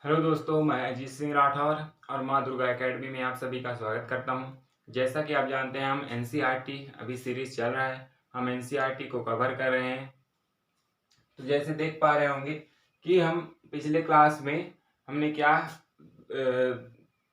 Hello दोस्तों, मैं अजीत सिंह राठौर और माँ दुर्गा एकेडमी में आप सभी का स्वागत करता हूँ। जैसा कि आप जानते हैं, हम एनसीईआरटी अभी सीरीज चल रहा है, हम एनसीईआरटी को कवर कर रहे हैं। तो जैसे देख पा रहे होंगे कि हम पिछले क्लास में हमने क्या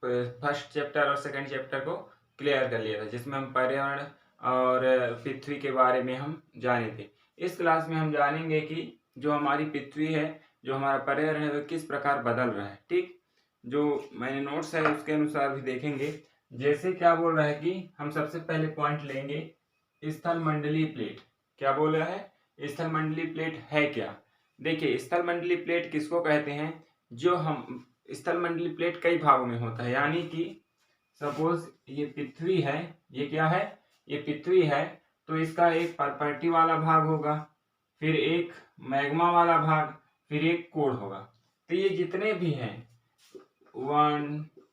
फर्स्ट चैप्टर और सेकंड चैप्टर को क्लियर कर लिया था, जिसमें हम पर्यावरण और पृथ्वी के बारे में हम जाने थे। इस क्लास में हम जानेंगे कि जो हमारी पृथ्वी है, जो हमारा पर्यावरण है, वो किस प्रकार बदल रहा है। ठीक, जो मैंने नोट्स है उसके अनुसार भी देखेंगे। जैसे क्या बोल रहा है कि हम सबसे पहले पॉइंट लेंगे स्थल मंडलीय प्लेट। क्या बोल रहा है? स्थल मंडलीय प्लेट है क्या? देखिए, स्थल मंडलीय प्लेट किसको कहते हैं? जो हम स्थल मंडलीय प्लेट कई भागों में होता है, यानी कि सपोज ये पृथ्वी है, ये क्या है? ये पृथ्वी है, तो इसका एक परपर्टी वाला भाग होगा, फिर एक मैग्मा वाला भाग, फिर एक कोर होगा। तो ये जितने भी हैं 1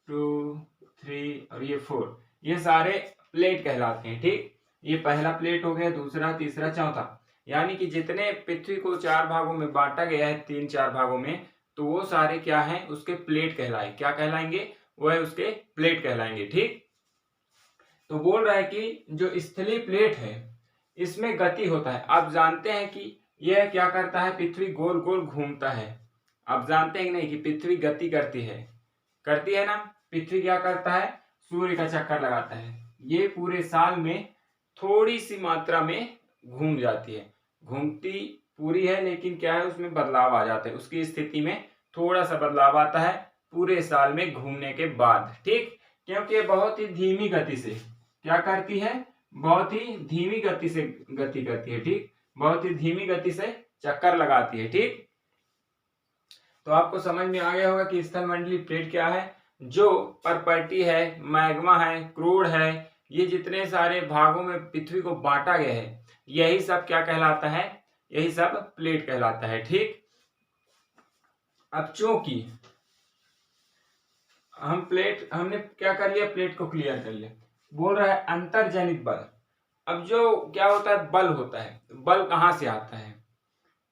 2 3 और ये 4, ये सारे प्लेट कहलाते हैं। ठीक, ये पहला प्लेट हो गया, दूसरा, तीसरा, चौथा। यानी कि जितने पृथ्वी को 4 भागों में बांटा गया है, 3-4 भागों में, तो वो सारे क्या हैं? उसके प्लेट कहलाए। क्या कहलाएंगे? वो है उसके प्लेट कहलाएंगे। ठीक, तो बोल रहा है कि जो स्थलीय प्लेट है इसमें गति होता है। आप जानते हैं कि यह क्या करता है? पृथ्वी गोल गोल घूमता है। आप जानते हैं कि नहीं कि पृथ्वी गति करती है ना? पृथ्वी क्या करता है? सूर्य का चक्कर लगाता है। ये पूरे साल में थोड़ी सी मात्रा में घूम जाती है, घूमती पूरी है, लेकिन क्या है, उसमें बदलाव आ जाता है। उसकी स्थिति में थोड़ा सा बदलाव आता है पूरे साल में घूमने के बाद। ठीक, क्योंकि ये बहुत ही धीमी गति से क्या करती है? बहुत ही धीमी गति से गति करती है। ठीक, बहुत ही धीमी गति से चक्कर लगाती है। ठीक, तो आपको समझ में आ गया होगा कि स्थल मंडलीय प्लेट क्या है। जो परपर्टी है, मैग्मा है, क्रूड है, ये जितने सारे भागों में पृथ्वी को बांटा गया है, यही सब क्या कहलाता है? यही सब प्लेट कहलाता है। ठीक, अब चूंकि हमने क्या कर लिया? प्लेट को क्लियर कर लिया। बोल रहा है अंतर्जनित बल। अब जो क्या होता है? बल होता है। बल कहां से आता है?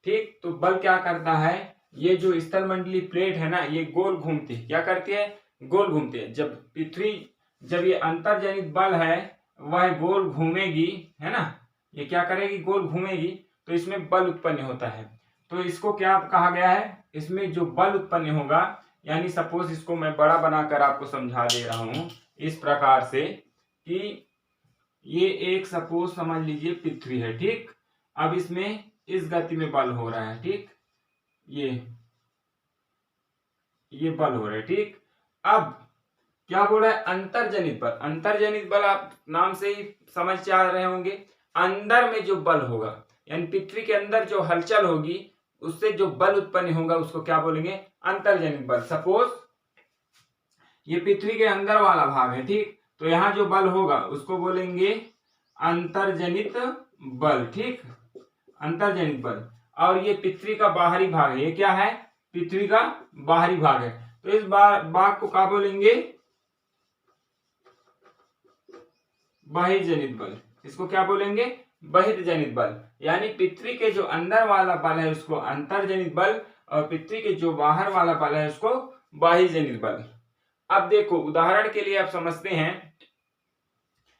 ठीक, तो बल क्या करता है? ये जो स्थल मंडलीय प्लेट है ना, ये गोल घूमती है। क्या करती है? गोल घूमती है। जब ये अंतर्जनित बल है, वह गोल घूमेगी, है ना? ये क्या करेगी? गोल घूमेगी, तो इसमें बल उत्पन्न होता है। तो इसको क्या कहा गया है? इसमें जो बल उत्पन्न होगा, यानी सपोज इसको मैं बड़ा बनाकर आपको समझा दे रहा हूं इस प्रकार से कि ये एक सपोज समझ लीजिए पृथ्वी है। ठीक, अब इसमें इस गति में बल हो रहा है। ठीक, ये बल हो रहा है। ठीक, अब क्या बोल रहा है? अंतर्जनित बल। अंतर्जनित बल आप नाम से ही समझ जा रहे होंगे। अंदर में जो बल होगा, यानी पृथ्वी के अंदर जो हलचल होगी, उससे जो बल उत्पन्न होगा, उसको क्या बोलेंगे? अंतर्जनित बल। सपोज ये पृथ्वी के अंदर वाला भाग है। ठीक, तो यहां जो बल होगा उसको बोलेंगे अंतर्जनित बल। ठीक, अंतर्जनित बल। और ये पृथ्वी का बाहरी भाग है। ये क्या है? पृथ्वी का बाहरी भाग है। तो इस भाग को क्या बोलेंगे? बहिर्जनित बल। इसको क्या बोलेंगे? बहिर्जनित बल। यानी पृथ्वी के जो अंदर वाला बल है उसको अंतर्जनित बल, और पृथ्वी के जो बाहर वाला बल है उसको बाह्यजनित बल। अब देखो, उदाहरण के लिए आप समझते हैं,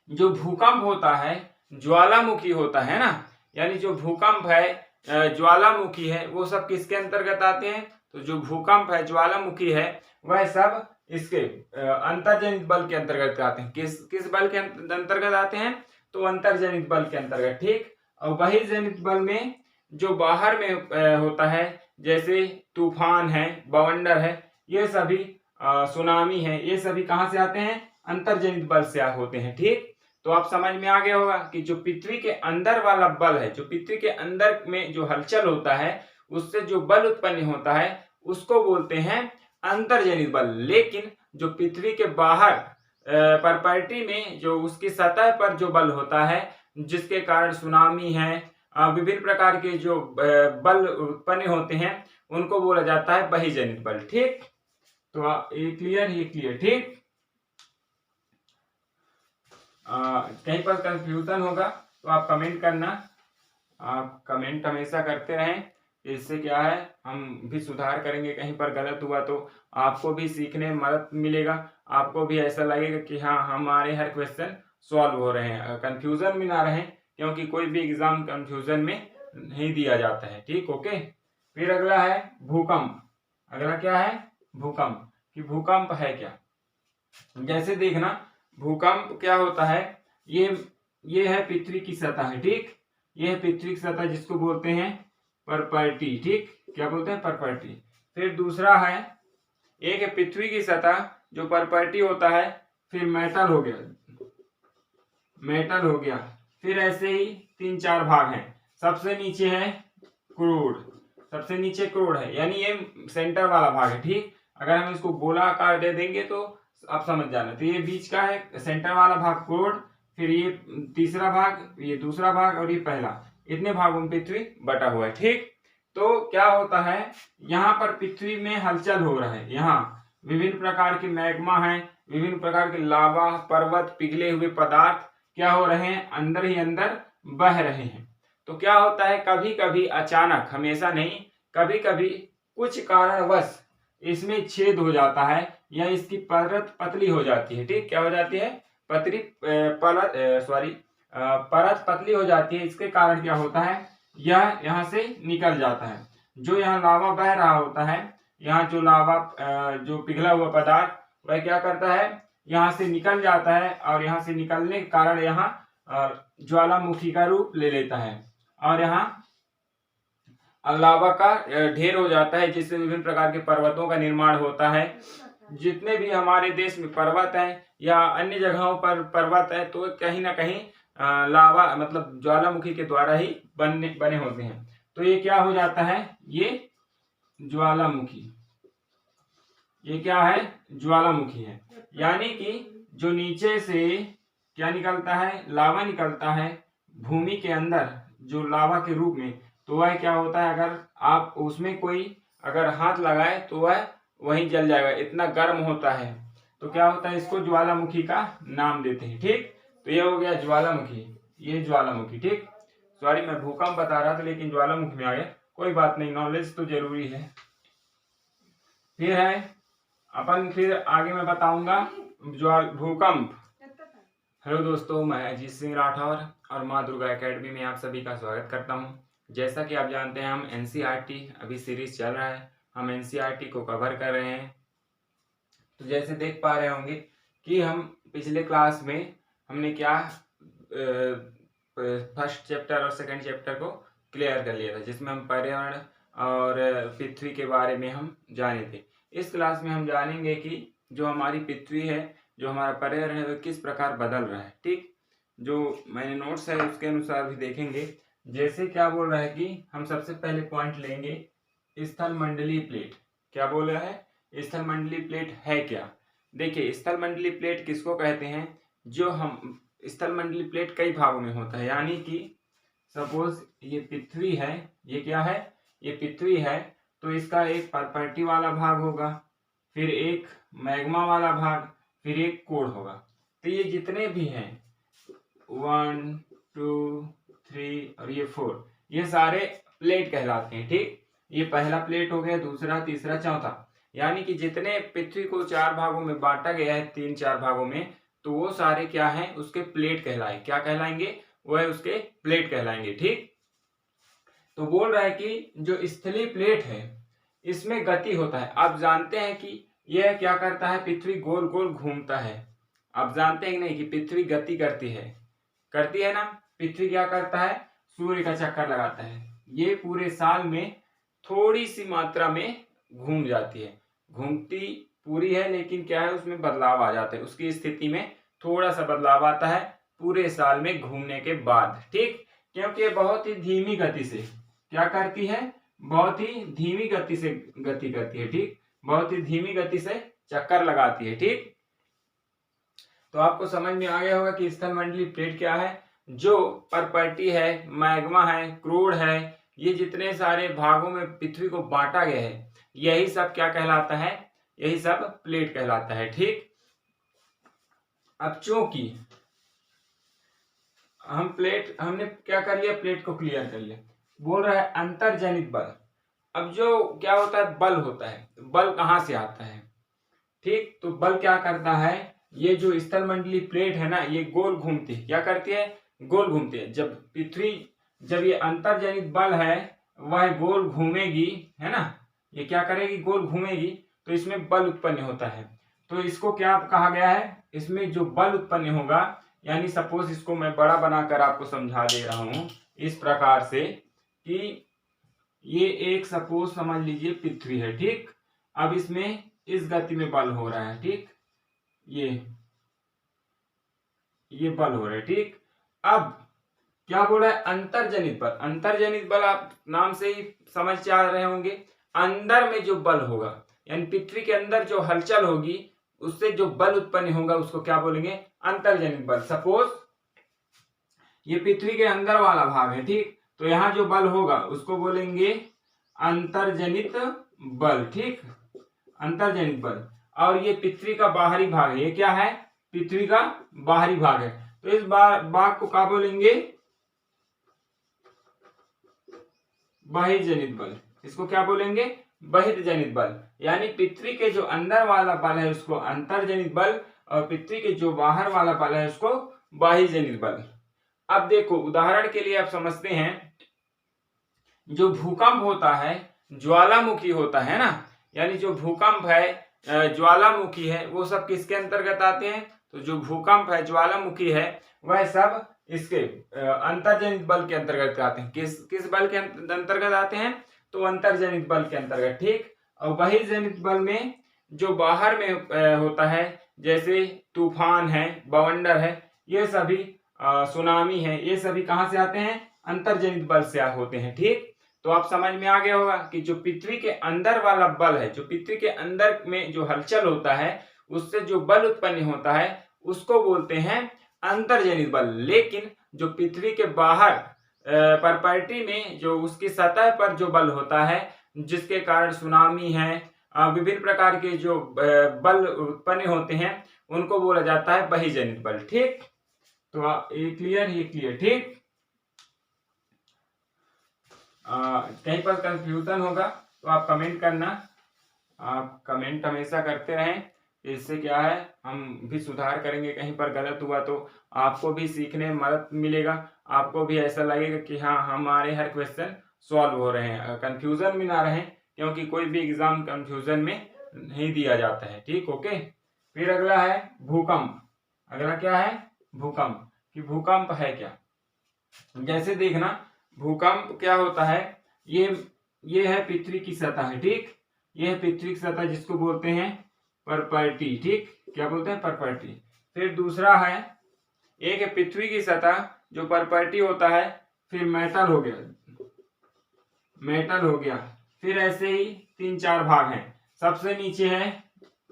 जो भूकंप होता है, ज्वालामुखी होता है ना, यानी जो भूकंप है, ज्वालामुखी है, वो सब किसके अंतर्गत आते हैं? तो जो भूकंप है, ज्वालामुखी है, वह सब इसके अंतर्जनित बल के अंतर्गत आते हैं। किस बल के अंतर्गत आते हैं? तो अंतर्जनित बल के अंतर्गत। ठीक, और बहिर्जनित बल में जो बाहर में होता है, जैसे तूफान है, बवंडर है, ये सभी सुनामी है, ये सभी कहां से आते हैं? अंतर्जनित बल से होते हैं। ठीक, तो आप समझ में आ गया होगा कि जो पृथ्वी के अंदर वाला बल है, जो पृथ्वी के अंदर में जो हलचल होता है, उससे जो बल उत्पन्न होता है, उसको बोलते हैं अंतर्जनित बल। लेकिन जो पृथ्वी के बाहर परपर्टी में जो उसकी सतह पर जो बल होता है, जिसके कारण सुनामी है, विभिन्न प्रकार के जो बल उत्पन्न होते हैं, उनको बोला जाता है बहिर्जनित बल। ठीक, तो ये क्लियर। ठीक, कहीं पर कंफ्यूजन होगा तो आप कमेंट करना। आप कमेंट हमेशा करते रहें, इससे क्या है, हम भी सुधार करेंगे, कहीं पर गलत हुआ तो आपको भी सीखने में मदद मिलेगा, आपको भी ऐसा लगेगा कि हाँ हमारे हर क्वेश्चन सॉल्व हो रहे हैं, कंफ्यूजन में ना रहे, क्योंकि कोई भी एग्जाम कंफ्यूजन में नहीं दिया जाता है। ठीक, ओके। फिर अगला है भूकंप। अगला क्या है, भूकंप। कि भूकंप है क्या, जैसे देखना भूकंप क्या होता है, ये है पृथ्वी की सतह है। ठीक, ये है पृथ्वी की सतह जिसको बोलते हैं परपर्टी। ठीक, क्या बोलते हैं, परपर्टी। फिर दूसरा है, एक है पृथ्वी की सतह जो परपर्टी होता है, फिर मेटल हो गया, मेटल हो गया। फिर ऐसे ही 3-4 भाग हैं। सबसे नीचे है क्रोड, सबसे नीचे क्रोड है, यानी ये सेंटर वाला भाग है। ठीक, अगर हम इसको गोलाकार दे देंगे तो आप समझ जाना, तो ये बीच का है सेंटर वाला भाग क्रोड, फिर ये तीसरा भाग, ये दूसरा भाग, और ये पहला, इतने भागों में पृथ्वी बटा हुआ है। ठीक, तो क्या होता है, यहाँ पर पृथ्वी में हलचल हो रहा है, यहाँ विभिन्न प्रकार के मैग्मा है, विभिन्न प्रकार के लावा, पर्वत, पिघले हुए पदार्थ क्या हो रहे हैं, अंदर ही अंदर बह रहे हैं। तो क्या होता है, कभी कभी अचानक, हमेशा नहीं, कभी कभी कुछ कारणवश इसमें छेद हो जाता है, या इसकी परत पतली हो जाती है। ठीक, क्या हो जाती है, परत पतली हो जाती है। इसके कारण क्या होता है, यह यहाँ से निकल जाता है। जो यहाँ लावा बह रहा होता है, यहाँ जो लावा जो पिघला हुआ पदार्थ, वह क्या करता है, यहाँ से निकल जाता है, और यहाँ से निकलने के कारण यहाँ ज्वालामुखी का रूप ले लेता है, और यहाँ लावा का ढेर हो जाता है, जिससे विभिन्न प्रकार के पर्वतों का निर्माण होता है। जितने भी हमारे देश में पर्वत है या अन्य जगहों पर पर्वत है, तो कहीं ना कहीं लावा मतलब ज्वालामुखी के द्वारा ही बने होते हैं। तो ये क्या हो जाता है, ये ज्वालामुखी, ये क्या है, ज्वालामुखी है। यानी कि जो नीचे से क्या निकलता है, लावा निकलता है भूमि के अंदर जो लावा के रूप में, तो वह क्या होता है, अगर आप उसमें कोई अगर हाथ लगाए तो वह वहीं जल जाएगा, इतना गर्म होता है। तो क्या होता है, इसको ज्वालामुखी का नाम देते हैं। ठीक, तो ये हो गया ज्वालामुखी, ये ज्वालामुखी। ठीक, सॉरी मैं भूकंप बता रहा था लेकिन ज्वालामुखी में आ गया, कोई बात नहीं, नॉलेज तो जरूरी है। फिर है अपन, फिर आगे मैं बताऊंगा भूकंप। हेलो दोस्तों, मैं अजीत सिंह राठौर और माँ दुर्गा एकेडमी में आप सभी का स्वागत करता हूँ। जैसा कि आप जानते हैं, हम एनसीईआरटी अभी सीरीज चल रहा है, हम एनसीईआरटी को कवर कर रहे हैं। तो जैसे देख पा रहे होंगे कि हम पिछले क्लास में हमने क्या फर्स्ट चैप्टर और सेकंड चैप्टर को क्लियर कर लिया था, जिसमें हम पर्यावरण और पृथ्वी के बारे में हम जाने थे। इस क्लास में हम जानेंगे कि जो हमारी पृथ्वी है, जो हमारा पर्यावरण है, वह किस प्रकार बदल रहा है। ठीक, जो मैंने नोट्स है उसके अनुसार भी देखेंगे। जैसे क्या बोल रहा है कि हम सबसे पहले पॉइंट लेंगे स्थल मंडलीय प्लेट। क्या बोल रहा है, स्थल मंडलीय प्लेट है क्या। देखिए, स्थल मंडलीय प्लेट किसको कहते हैं, जो हम स्थल मंडलीय प्लेट कई भागों में होता है, यानी कि सपोज ये पृथ्वी है, ये क्या है, ये पृथ्वी है, तो इसका एक परपर्टी वाला भाग होगा, फिर एक मैग्मा वाला भाग, फिर एक कोर होगा। तो ये जितने भी हैं 1 2 3 और ये 4, ये सारे प्लेट कहलाते हैं। ठीक, ये पहला प्लेट हो गया, दूसरा, तीसरा, चौथा, यानी कि जितने पृथ्वी को 4 भागों में बांटा गया है, 3-4 भागों में, तो वो सारे क्या हैं, उसके प्लेट कहलाए, क्या कहलाएंगे, वो है उसके प्लेट कहलाएंगे। ठीक, तो बोल रहा है कि जो स्थलीय प्लेट है इसमें गति होता है। आप जानते हैं कि यह क्या करता है, पृथ्वी गोल गोल घूमता है। आप जानते हैं नहीं कि पृथ्वी गति करती है ना। पृथ्वी क्या करता है, सूर्य का चक्कर लगाता है। ये पूरे साल में थोड़ी सी मात्रा में घूम जाती है, घूमती पूरी है, लेकिन क्या है, उसमें बदलाव आ जाता है, उसकी स्थिति में थोड़ा सा बदलाव आता है पूरे साल में घूमने के बाद। ठीक, क्योंकि ये बहुत ही धीमी गति से क्या करती है, बहुत ही धीमी गति से गति करती है। ठीक, बहुत ही धीमी गति से चक्कर लगाती है। ठीक, तो आपको समझ में आ गया होगा कि स्थल मंडलीय प्लेट क्या है। जो परपर्टी है, मैग्मा है, क्रूड है, ये जितने सारे भागों में पृथ्वी को बांटा गया है, यही सब क्या कहलाता है, यही सब प्लेट कहलाता है। ठीक, अब चूंकि हमने क्या कर लिया, प्लेट को क्लियर कर लिया, बोल रहा है अंतर्जनित बल। अब जो क्या होता है, बल होता है, बल कहाँ से आता है, ठीक। तो बल क्या करता है, ये जो स्थलमंडलीय प्लेट है ना, ये गोल घूमती है, क्या करती है, गोल घूमती है। जब पृथ्वी, जब ये अंतर्जनित बल है वह गोल घूमेगी, है ना, ये क्या करेगी, गोल घूमेगी, तो इसमें बल उत्पन्न होता है। तो इसको क्या कहा गया है, इसमें जो बल उत्पन्न होगा, यानी सपोज इसको मैं बड़ा बनाकर आपको समझा दे रहा हूं इस प्रकार से कि ये एक सपोज समझ लीजिए पृथ्वी है, ठीक। अब इसमें इस गति में बल हो रहा है, ठीक, ये बल हो रहा है, ठीक। अब क्या बोल रहा है, अंतर्जनित बल। अंतर्जनित बल आप नाम से ही समझ जा रहे होंगे, अंदर में जो बल होगा, यानी पृथ्वी के अंदर जो हलचल होगी उससे जो बल उत्पन्न होगा उसको क्या बोलेंगे, अंतर्जनित बल। सपोज ये पृथ्वी के अंदर वाला भाग है, ठीक, तो यहाँ जो बल होगा उसको बोलेंगे अंतर्जनित बल, ठीक, अंतर्जनित बल। और ये पृथ्वी का बाहरी भाग है, ये क्या है, पृथ्वी का बाहरी भाग है, तो इस भाग को क्या बोलेंगे, बहिर्जनित बल। इसको क्या बोलेंगे, बहिर्जनित बल। यानी पृथ्वी के जो अंदर वाला बल है उसको अंतर्जनित बल, और पृथ्वी के जो बाहर वाला बल है उसको बाह्यजनित बल। अब देखो उदाहरण के लिए आप समझते हैं, जो भूकंप होता है ज्वालामुखी होता है ना, यानी जो भूकंप है ज्वालामुखी है, वो सब किसके अंतर्गत आते हैं, तो जो भूकंप है ज्वालामुखी है वह सब इसके अंतर्जनित बल के अंतर्गत आते हैं। किस बल के अंतर्गत आते हैं, तो अंतर्जनित बल के अंतर्गत, ठीक। और बहिर्जनित बल में जो बाहर में होता है, जैसे तूफान है, बवंडर है, ये सभी सुनामी है, ये सभी कहां से आते हैं, अंतर्जनित बल से होते हैं, ठीक। तो आप समझ में आ गया होगा कि जो पृथ्वी के अंदर वाला बल है, जो पृथ्वी के अंदर में जो हलचल होता है उससे जो बल उत्पन्न होता है उसको बोलते हैं अंतर्जनित बल। लेकिन जो पृथ्वी के बाहर प्रॉपर्टी में जो उसकी सतह पर जो बल होता है, जिसके कारण सुनामी है, विभिन्न प्रकार के जो बल उत्पन्न होते हैं उनको बोला जाता है बहिर्जनित बल, ठीक। तो ये क्लियर, ठीक। कहीं पर कंफ्यूजन होगा तो आप कमेंट करना, आप कमेंट हमेशा करते रहें, इससे क्या है हम भी सुधार करेंगे। कहीं पर गलत हुआ तो आपको भी सीखने में मदद मिलेगा, आपको भी ऐसा लगेगा कि हाँ हमारे हर क्वेश्चन सॉल्व हो रहे हैं, कंफ्यूजन में ना रहें, क्योंकि कोई भी एग्जाम कंफ्यूजन में नहीं दिया जाता है, ठीक। ओके, फिर अगला है भूकंप। अगला क्या है, भूकंप। कि भूकंप है क्या, जैसे देखना भूकंप क्या होता है, ये है पृथ्वी की सतह है, ठीक। ये है पृथ्वी की सतह जिसको बोलते हैं प्रॉपर्टी, ठीक, क्या बोलते हैं, प्रॉपर्टी। फिर दूसरा है, एक है पृथ्वी की सतह जो प्रॉपर्टी होता है, फिर मेटल हो गया, फिर ऐसे ही 3-4 भाग हैं। सबसे नीचे है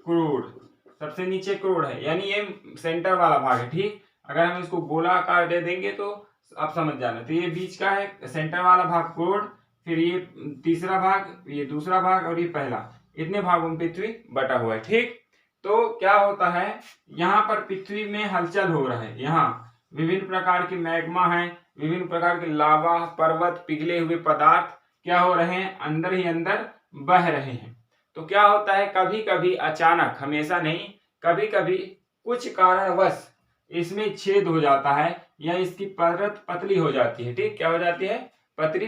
क्रोड है, यानी ये सेंटर वाला भाग है, ठीक। अगर हम इसको गोलाकार दे देंगे तो आप समझ जाना। तो ये बीच का है सेंटर वाला भाग क्रोड, फिर ये तीसरा भाग, ये दूसरा भाग और ये पहला, इतने भागों में पृथ्वी बटा हुआ है, ठीक। तो क्या होता है, यहाँ पर पृथ्वी में हलचल हो रहा है, यहाँ विभिन्न प्रकार के मैग्मा है, विभिन्न प्रकार के लावा, पर्वत, पिघले हुए पदार्थ क्या हो रहे हैं, अंदर ही अंदर बह रहे हैं। तो क्या होता है, कभी कभी अचानक, हमेशा नहीं, कभी कभी कुछ कारणवश इसमें छेद हो जाता है या इसकी परत पतली हो जाती है, ठीक। क्या हो जाती है, परत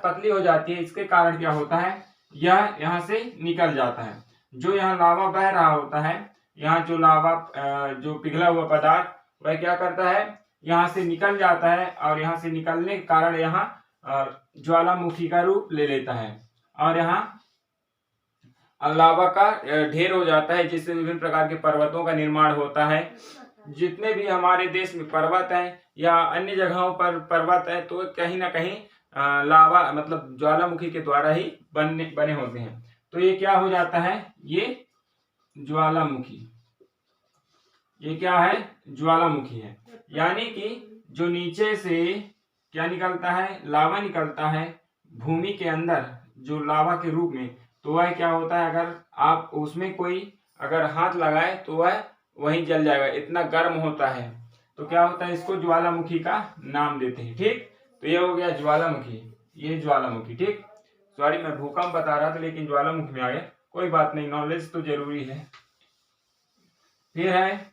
पतली हो जाती है। इसके कारण क्या होता है, यह यहाँ से निकल जाता है। जो यहाँ लावा बह रहा होता है, यहाँ जो लावा जो पिघला हुआ पदार्थ वह क्या करता है, यहाँ से निकल जाता है, और यहाँ से निकलने के कारण यहाँ ज्वालामुखी का रूप ले लेता है, और यहाँ लावा का ढेर हो जाता है, जिससे विभिन्न प्रकार के पर्वतों का निर्माण होता है। जितने भी हमारे देश में पर्वत है या अन्य जगहों पर पर्वत है, तो कहीं ना कहीं लावा मतलब ज्वालामुखी के द्वारा ही बने होते हैं। तो ये क्या हो जाता है, ये ज्वालामुखी, ये क्या है, ज्वालामुखी है। यानी कि जो नीचे से क्या निकलता है, लावा निकलता है भूमि के अंदर जो लावा के रूप में, तो वह क्या होता है, अगर आप उसमें कोई अगर हाथ लगाए तो वह वहीं जल जाएगा, इतना गर्म होता है। तो क्या होता है, इसको ज्वालामुखी का नाम देते हैं, ठीक। तो ये हो गया ज्वालामुखी। ये ज्वालामुखी, ठीक। सॉरी मैं भूकंप बता रहा था लेकिन ज्वालामुखी में आ गया, कोई बात नहीं, नॉलेज तो जरूरी है। फिर है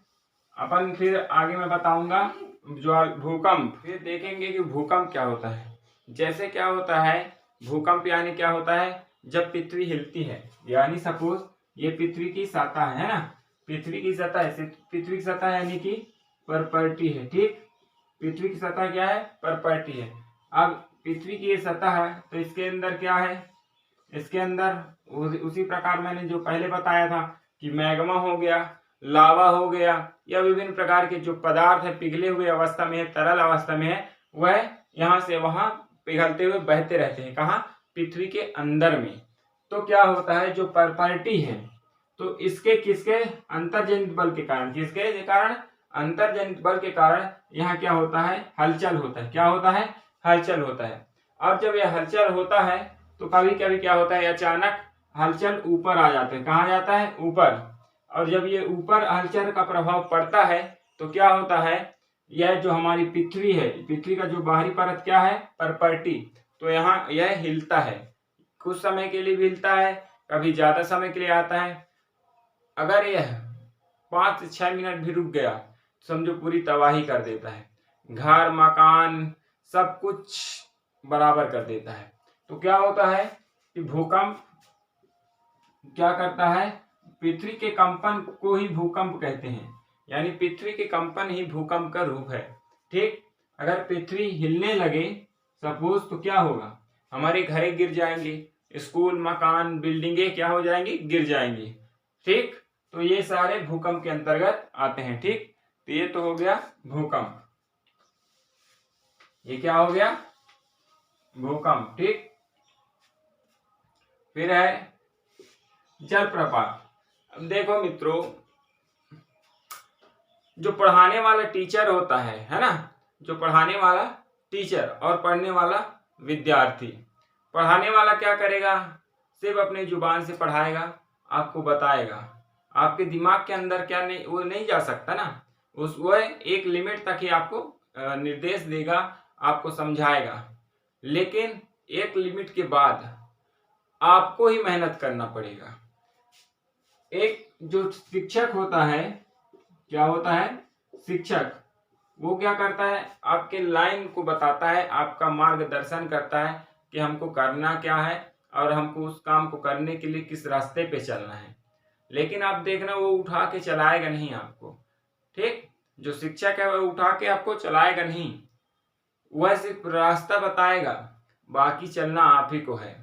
अपन, फिर आगे मैं बताऊंगा भूकंप। फिर देखेंगे कि भूकंप क्या होता है। जैसे क्या होता है भूकंप, यानी क्या होता है जब पृथ्वी हिलती है, यानी सपोज ये पृथ्वी की सतह है ना, पृथ्वी की सतह है, पृथ्वी की सतह यानी कि परपर्टी है, ठीक। पृथ्वी की सतह क्या है, परपर्टी है। अब पृथ्वी की ये सतह है तो इसके अंदर क्या है, इसके अंदर उसी प्रकार मैंने जो पहले बताया था कि मैग्मा हो गया, लावा हो गया, या विभिन्न प्रकार के जो पदार्थ है पिघले हुए अवस्था में है, तरल अवस्था में है, वह यहाँ से वहां पिघलते हुए बहते रहते हैं। कहाँ, पृथ्वी के अंदर में। तो क्या होता है जो परपर्टी है, तो इसके किसके अंतर्जनित बल के कारण, किसके कारण, अंतर्जनित बल के कारण यहाँ क्या होता है, हलचल होता है। क्या होता है, हलचल होता है। और जब यह हलचल होता है तो कभी कभी क्या होता है, अचानक हलचल ऊपर आ जाते हैं। कहाँ जाता है, ऊपर। और जब ये ऊपर हलचल का प्रभाव पड़ता है तो क्या होता है, यह जो हमारी पृथ्वी है, पृथ्वी का जो बाहरी परत क्या है, परपर्टी, तो यहाँ यह हिलता है। कुछ समय के लिए भी हिलता है, कभी ज्यादा समय के लिए आता है। अगर यह 5 से 6 मिनट भी रुक गया समझो पूरी तबाही कर देता है, घर मकान सब कुछ बराबर कर देता है। तो क्या होता है कि भूकंप क्या करता है, पृथ्वी के कंपन को ही भूकंप कहते हैं, यानी पृथ्वी के कंपन ही भूकंप का रूप है, ठीक। अगर पृथ्वी हिलने लगे सपोज तो क्या होगा, हमारे घरे गिर जाएंगे, स्कूल मकान बिल्डिंगे क्या हो जाएंगी, गिर जाएंगी, ठीक। तो ये सारे भूकंप के अंतर्गत आते हैं, ठीक। तो ये तो हो गया भूकंप, ये क्या हो गया, भूकंप, ठीक। फिर है जलप्रपात। अब देखो मित्रों, जो पढ़ाने वाला टीचर होता है ना, जो पढ़ाने वाला टीचर और पढ़ने वाला विद्यार्थी, पढ़ाने वाला क्या करेगा, सिर्फ अपनी जुबान से पढ़ाएगा, आपको बताएगा, आपके दिमाग के अंदर क्या नहीं, वो नहीं जा सकता ना, वो एक लिमिट तक ही आपको निर्देश देगा, आपको समझाएगा, लेकिन एक लिमिट के बाद आपको ही मेहनत करना पड़ेगा। एक जो शिक्षक होता है, क्या होता है, शिक्षक, वो क्या करता है, आपके लाइन को बताता है, आपका मार्गदर्शन करता है कि हमको करना क्या है और हमको उस काम को करने के लिए किस रास्ते पे चलना है। लेकिन आप देखना वो उठा के चलाएगा नहीं आपको, ठीक। जो शिक्षक है वह उठा के आपको चलाएगा नहीं, वह सिर्फ रास्ता बताएगा, बाकी चलना आप ही को है,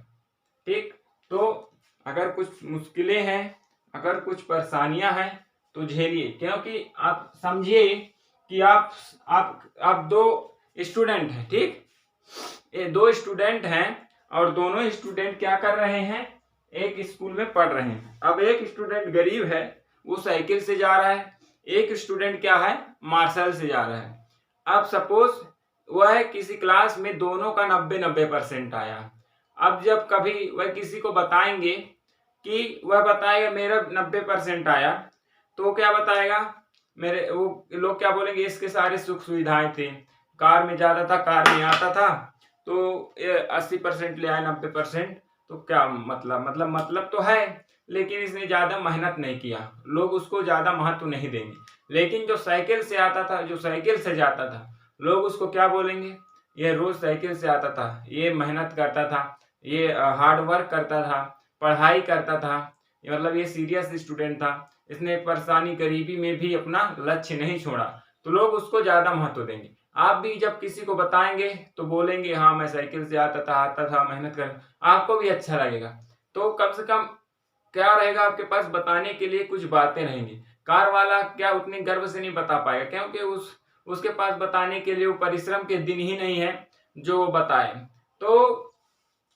ठीक। तो अगर कुछ मुश्किलें हैं, अगर कुछ परेशानियां हैं तो झेलिए, क्योंकि आप समझिए कि आप 2 स्टूडेंट हैं, ठीक। ये 2 स्टूडेंट हैं और दोनों स्टूडेंट क्या कर रहे हैं, एक स्कूल में पढ़ रहे हैं। अब एक स्टूडेंट गरीब है, वो साइकिल से जा रहा है, एक स्टूडेंट क्या है, मार्शल से जा रहा है। अब सपोज वह किसी क्लास में दोनों का 90-90% आया। अब जब कभी वह किसी को बताएंगे कि वह बताएगा मेरा 90% आया, तो क्या बताएगा, मेरे वो लोग क्या बोलेंगे, इसके सारे सुख सुविधाएं थे, कार में जाता था, कार में आता था, तो 80% ले आया, 90%, तो क्या मतलब तो है, लेकिन इसने ज्यादा मेहनत नहीं किया, लोग उसको ज्यादा महत्व नहीं देंगे। लेकिन जो साइकिल से आता था, जो साइकिल से जाता था, लोग उसको क्या बोलेंगे, ये रोज साइकिल से आता था, ये मेहनत करता था, ये हार्ड वर्क करता था, पढ़ाई करता था, मतलब ये सीरियस स्टूडेंट था, इसने परेशानी गरीबी में भी अपना लक्ष्य नहीं छोड़ा, तो लोग उसको ज्यादा महत्व देंगे। आप भी जब किसी को बताएंगे तो बोलेंगे हाँ मैं साइकिल से आता था मेहनत कर, आपको भी अच्छा लगेगा। तो कम से कम क्या रहेगा, आपके पास बताने के लिए कुछ बातें रहेंगी। कार वाला क्या उतने गर्व से नहीं बता पाएगा, क्योंकि उसके पास बताने के लिए वो परिश्रम के दिन ही नहीं है जो वो बताए। तो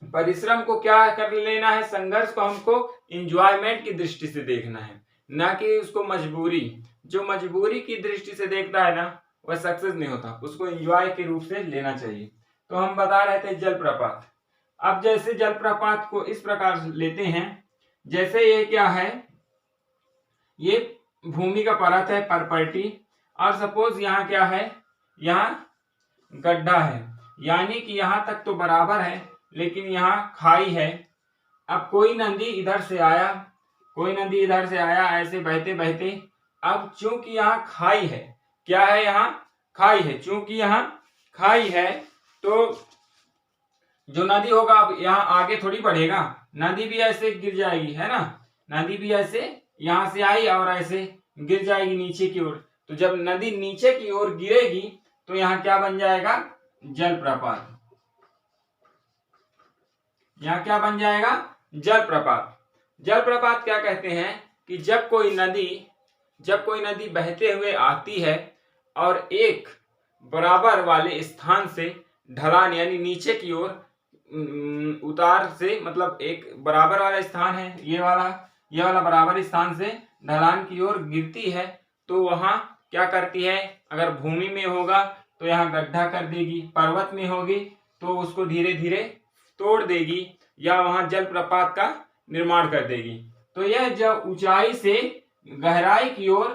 परिश्रम को क्या कर लेना है, संघर्ष को हमको इंजॉयमेंट की दृष्टि से देखना है, ना कि उसको मजबूरी। जो मजबूरी की दृष्टि से देखता है ना, वह सक्सेस नहीं होता, उसको एंजॉय के रूप से लेना चाहिए। तो हम बता रहे थे जलप्रपात। अब जैसे जलप्रपात को इस प्रकार लेते हैं, जैसे ये क्या है, ये भूमि का परत है, परपर्टी, और सपोज यहाँ क्या है, यहाँ गड्ढा है, यानी कि यहाँ तक तो बराबर है, लेकिन यहाँ खाई है। अब कोई नदी इधर से आया, ऐसे बहते बहते। अब चूंकि यहाँ खाई है, क्या है, यहाँ खाई है, चूंकि यहाँ खाई है तो जो नदी होगा अब यहाँ आगे थोड़ी बढ़ेगा, नदी भी ऐसे गिर जाएगी, है ना। नदी भी ऐसे यहाँ से आई और ऐसे गिर जाएगी नीचे की ओर। तो जब नदी नीचे की ओर गिरेगी तो यहाँ क्या बन जाएगा, जलप्रपात। यहाँ क्या बन जाएगा, जलप्रपात। जलप्रपात क्या कहते हैं कि जब कोई नदी बहते हुए आती है और एक बराबर वाले स्थान से ढलान यानी नीचे की ओर उतार से, मतलब एक बराबर वाला स्थान है ये वाला बराबर स्थान से ढलान की ओर गिरती है, तो वहां क्या करती है, अगर भूमि में होगा तो यहाँ गड्ढा कर देगी, पर्वत में होगी तो उसको धीरे धीरे तोड़ देगी या वहां जलप्रपात का निर्माण कर देगी। तो यह जब ऊंचाई से गहराई की ओर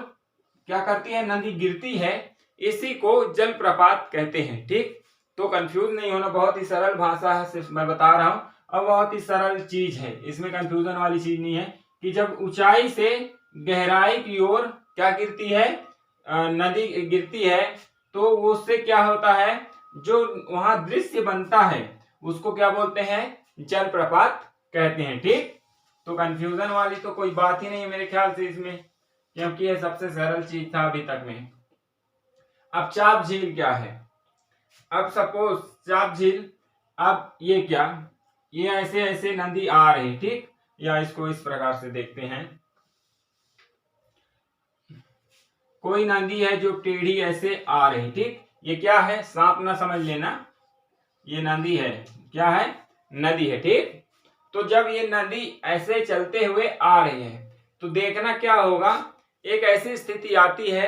क्या करती है, नदी गिरती है, इसी को जलप्रपात कहते हैं। ठीक, तो कंफ्यूज नहीं होना, बहुत ही सरल भाषा है, सिर्फ मैं बता रहा हूं। अब बहुत ही सरल चीज है, इसमें कंफ्यूजन वाली चीज नहीं है कि जब ऊंचाई से गहराई की ओर क्या गिरती है, नदी गिरती है, तो उससे क्या होता है, जो वहां दृश्य बनता है उसको क्या बोलते हैं, जलप्रपात कहते हैं। ठीक, तो कंफ्यूजन वाली तो कोई बात ही नहीं है मेरे ख्याल से इसमें, क्योंकि ये सबसे सरल चीज था अभी तक में। अब चाप झील क्या है, अब सपोज चाप झील, अब ये क्या, ये ऐसे ऐसे नदी आ रही, ठीक, या इसको इस प्रकार से देखते हैं, कोई नदी है जो टेढ़ी ऐसे आ रही, ठीक, ये क्या है, सांप ना समझ लेना, ये नदी है, क्या है, नदी है। ठीक, तो जब ये नदी ऐसे चलते हुए आ रही है तो देखना क्या होगा, एक ऐसी स्थिति आती है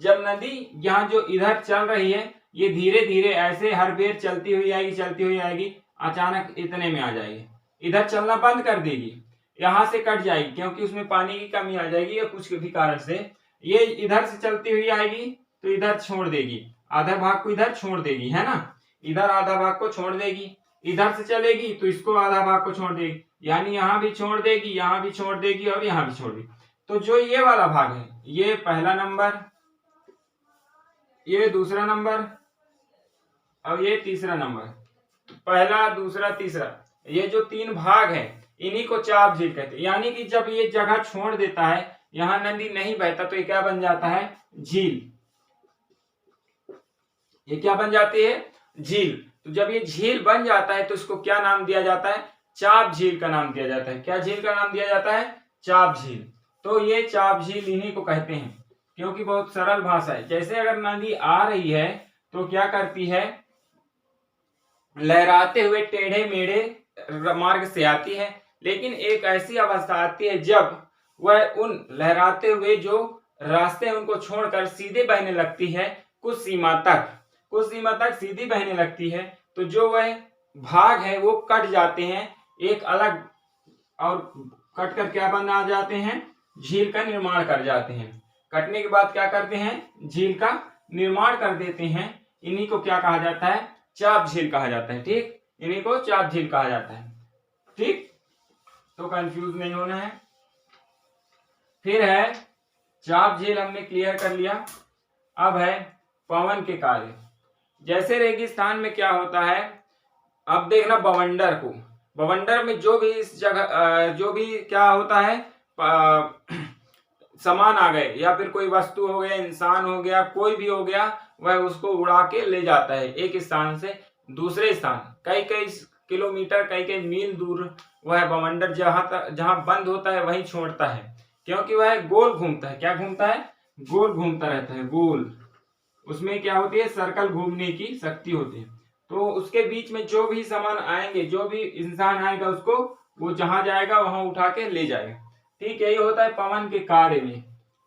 जब नदी यहाँ जो इधर चल रही है ये धीरे धीरे ऐसे हर बेर चलती हुई आएगी, अचानक इतने में आ जाएगी, इधर चलना बंद कर देगी, यहाँ से कट जाएगी क्योंकि उसमें पानी की कमी आ जाएगी या कुछ भी कारण से ये इधर से चलती हुई आएगी तो इधर छोड़ देगी, आधा भाग को इधर छोड़ देगी, है ना, इधर आधा भाग को छोड़ देगी, इधर से चलेगी तो इसको आधा भाग को छोड़ देगी, यानी यहाँ भी छोड़ देगी, यहाँ भी छोड़ देगी और यहाँ भी छोड़ देगी। तो जो ये वाला भाग है, ये पहला नंबर, ये दूसरा नंबर और ये तीसरा नंबर, तो पहला दूसरा तीसरा, ये जो तीन भाग है इन्हीं को चाप झील कहते हैं। यानी कि जब ये जगह छोड़ देता है, यहाँ नदी नहीं बहता, तो ये क्या बन जाता है, झील, ये क्या बन जाती है, झील। तो जब ये झील बन जाता है तो इसको क्या नाम दिया जाता है, चाप झील का नाम दिया जाता है। क्या झील का नाम दिया जाता है, चाप झील। तो ये चाप झील इन्हीं को कहते हैं, क्योंकि बहुत सरल भाषा है। जैसे अगर नदी आ रही है तो क्या करती है, लहराते हुए टेढ़े मेढ़े मार्ग से आती है, लेकिन एक ऐसी अवस्था आती है जब वह उन लहराते हुए जो रास्ते हैं उनको छोड़कर सीधे बहने लगती है, कुछ सीमा तक सीधी बहने लगती है, तो जो वह भाग है वो कट जाते हैं एक अलग, और कट कर क्या बना जाते हैं, झील का निर्माण कर जाते हैं। कटने के बाद क्या करते हैं, झील का निर्माण कर देते हैं। इन्हीं को क्या कहा जाता है, चाप झील कहा जाता है। ठीक, इन्हीं को चाप झील कहा जाता है। ठीक, तो कंफ्यूज नहीं होना है। फिर है चाप झील, हमने क्लियर कर लिया। अब है पवन के कार्य। जैसे रेगिस्तान में क्या होता है, अब देखना बवंडर में जो भी इस जगह जो भी क्या होता है, सामान आ गए या फिर कोई वस्तु हो गया, इंसान हो गया, कोई भी हो गया, वह उसको उड़ा के ले जाता है एक स्थान से दूसरे स्थान, कई किलोमीटर, कई मील दूर वह बवंडर जहां बंद होता है वहीं छोड़ता है, क्योंकि वह गोल घूमता है। क्या घूमता है, गोल घूमता रहता है, गोल। उसमें क्या होती है, सर्कल घूमने की शक्ति होती है। तो उसके बीच में जो भी सामान आएंगे, जो भी इंसान आएगा, उसको वो जहां जाएगा वहां उठा के ले जाएगा। ठीक, यही होता है पवन के कार्य में।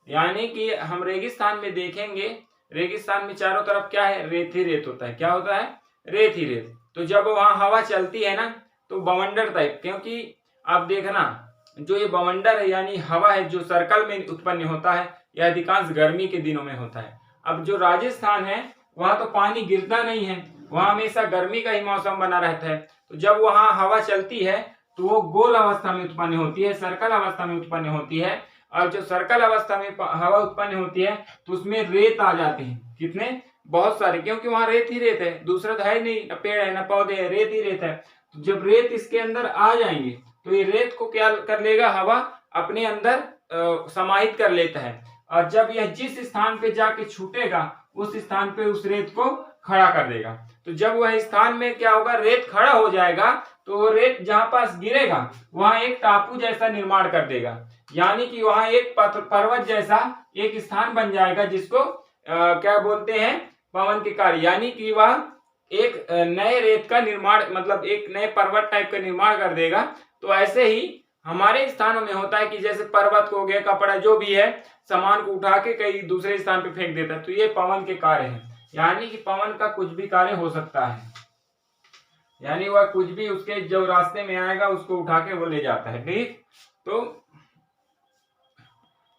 यानी कि हम रेगिस्तान में देखेंगे, रेगिस्तान में चारों तरफ क्या है, रेत ही रेत होता है। क्या होता है, रेत ही रेत। तो जब वहां हवा चलती है ना, तो बवंडर टाइप, क्योंकि आप देखना जो ये बवंडर है यानी हवा है जो सर्कल में उत्पन्न होता है, यह अधिकांश गर्मी के दिनों में होता है। अब जो राजस्थान है वहां तो पानी गिरता नहीं है, वहां हमेशा गर्मी का ही मौसम बना रहता है। तो जब वहां हवा चलती है तो वो गोल अवस्था में उत्पन्न होती है, सर्कल अवस्था में उत्पन्न होती है। और जो सर्कल अवस्था में हवा उत्पन्न होती है तो उसमें रेत आ जाते हैं। कितने? बहुत सारे, क्योंकि वहां रेत ही रेत है, दूसरा तो है नहीं, न पेड़ है न पौधे है, रेत ही रेत है। तो जब रेत इसके अंदर आ जाएंगे तो ये रेत को क्या कर लेगा, हवा अपने अंदर समाहित कर लेता है। और जब यह जिस स्थान पे जाके छूटेगा उस स्थान पे उस रेत को खड़ा कर देगा। तो जब वह स्थान में क्या होगा, रेत खड़ा हो जाएगा, तो वो रेत जहां पास गिरेगा वहां एक टापू जैसा निर्माण कर देगा। यानी कि वहां एक पर्वत जैसा एक स्थान बन जाएगा, जिसको क्या बोलते हैं, पवन के कार्य। यानी कि वह एक नए रेत का निर्माण, मतलब एक नए पर्वत टाइप का निर्माण कर देगा। तो ऐसे ही हमारे स्थानों में होता है कि जैसे पर्वत को हो गया, कपड़ा जो भी है, सामान को उठा के कहीं दूसरे स्थान पे फेंक देता है। तो ये पवन के कार्य हैं। यानी कि पवन का कुछ भी कार्य हो सकता है, यानी वह कुछ भी उसके जो रास्ते में आएगा उसको उठा के वो ले जाता है। ठीक, तो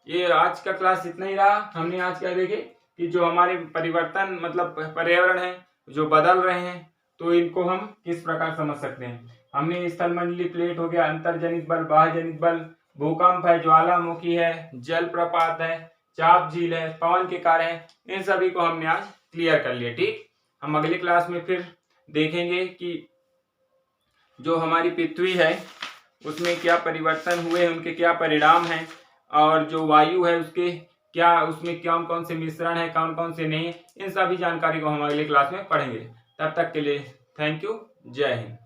ये आज का क्लास इतना ही रहा। हमने आज क्या देखे कि जो हमारे परिवर्तन, मतलब पर्यावरण है जो बदल रहे हैं, तो इनको हम किस प्रकार समझ सकते हैं। हमने स्थलमंडलीय प्लेट हो गया, अंतर्जनित बल, बाह्यजनित बल, भूकंप है, ज्वालामुखी है, जलप्रपात है, चाप झील है, पवन के कार्य है, इन सभी को हमने आज क्लियर कर लिया। ठीक, हम अगली क्लास में फिर देखेंगे कि जो हमारी पृथ्वी है उसमें क्या परिवर्तन हुए, उनके क्या परिणाम हैं, और जो वायु है उसके क्या, उसमें कौन कौन से मिश्रण है, कौन कौन से नहीं, इन सभी जानकारी को हम अगले क्लास में पढ़ेंगे। तब तक के लिए थैंक यू, जय हिंद।